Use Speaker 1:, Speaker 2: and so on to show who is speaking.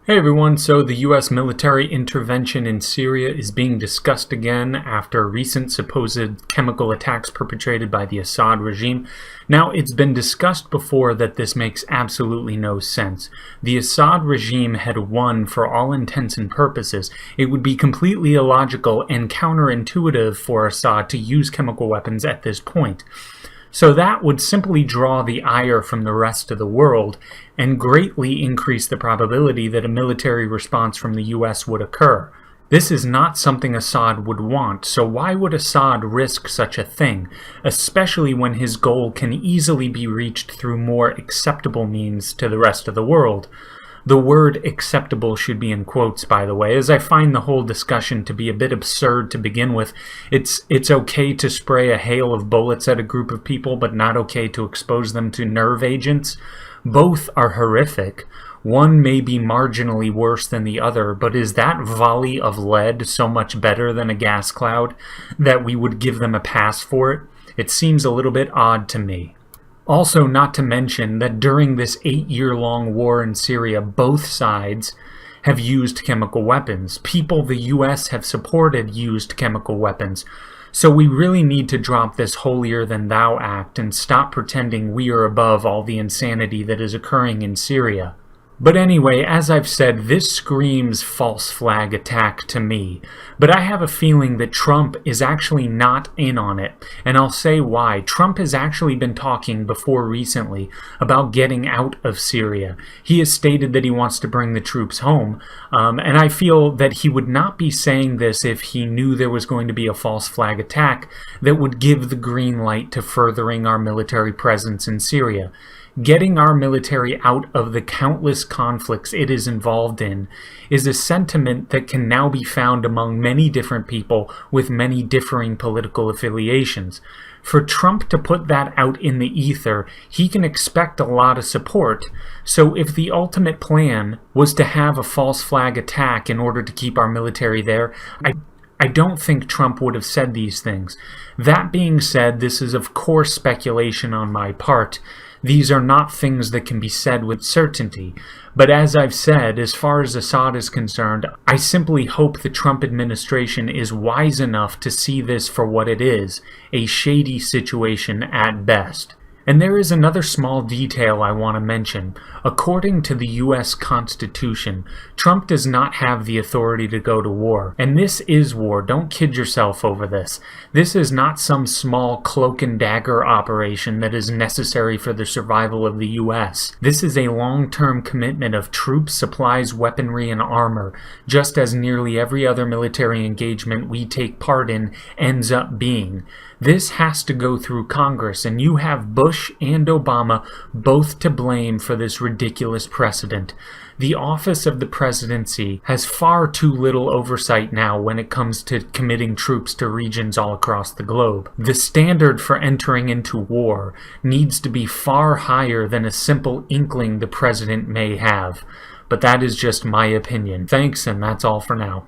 Speaker 1: Hey everyone, so the US military intervention in Syria is being discussed again after recent supposed chemical attacks perpetrated by the Assad regime. Now, it's been discussed before that this makes absolutely no sense. The Assad regime had won for all intents and purposes. It would be completely illogical and counterintuitive for Assad to use chemical weapons at this point. So that would simply draw the ire from the rest of the world and greatly increase the probability that a military response from the US would occur. This is not something Assad would want, so why would Assad risk such a thing, especially when his goal can easily be reached through more acceptable means to the rest of the world? The word acceptable should be in quotes, by the way, as I find the whole discussion to be a bit absurd to begin with. It's okay to spray a hail of bullets at a group of people, but not okay to expose them to nerve agents. Both are horrific. One may be marginally worse than the other, but is that volley of lead so much better than a gas cloud that we would give them a pass for it? It seems a little bit odd to me. Also, not to mention that during this 8-year-long war in Syria, both sides have used chemical weapons. People the US have supported used chemical weapons. So we really need to drop this holier-than-thou act and stop pretending we are above all the insanity that is occurring in Syria. But anyway, as I've said, this screams false flag attack to me. But I have a feeling that Trump is actually not in on it, and I'll say why. Trump has actually been talking before recently about getting out of Syria. He has stated that he wants to bring the troops home, and I feel that he would not be saying this if he knew there was going to be a false flag attack that would give the green light to furthering our military presence in Syria. Getting our military out of the countless conflicts it is involved in is a sentiment that can now be found among many different people with many differing political affiliations. For Trump to put that out in the ether, he can expect a lot of support. So if the ultimate plan was to have a false flag attack in order to keep our military there, I don't think Trump would have said these things. That being said, this is of course speculation on my part. These are not things that can be said with certainty. But as I've said, as far as Assad is concerned, I simply hope the Trump administration is wise enough to see this for what it is, a shady situation at best. And there is another small detail I want to mention. According to the US Constitution, Trump does not have the authority to go to war. And this is war. Don't kid yourself over this. This is not some small cloak and dagger operation that is necessary for the survival of the US. This is a long-term commitment of troops, supplies, weaponry, and armor, just as nearly every other military engagement we take part in ends up being. This has to go through Congress, and you have Bush and Obama both to blame for this ridiculous precedent. The office of the presidency has far too little oversight now when it comes to committing troops to regions all across the globe. The standard for entering into war needs to be far higher than a simple inkling the president may have. But that is just my opinion. Thanks, and that's all for now.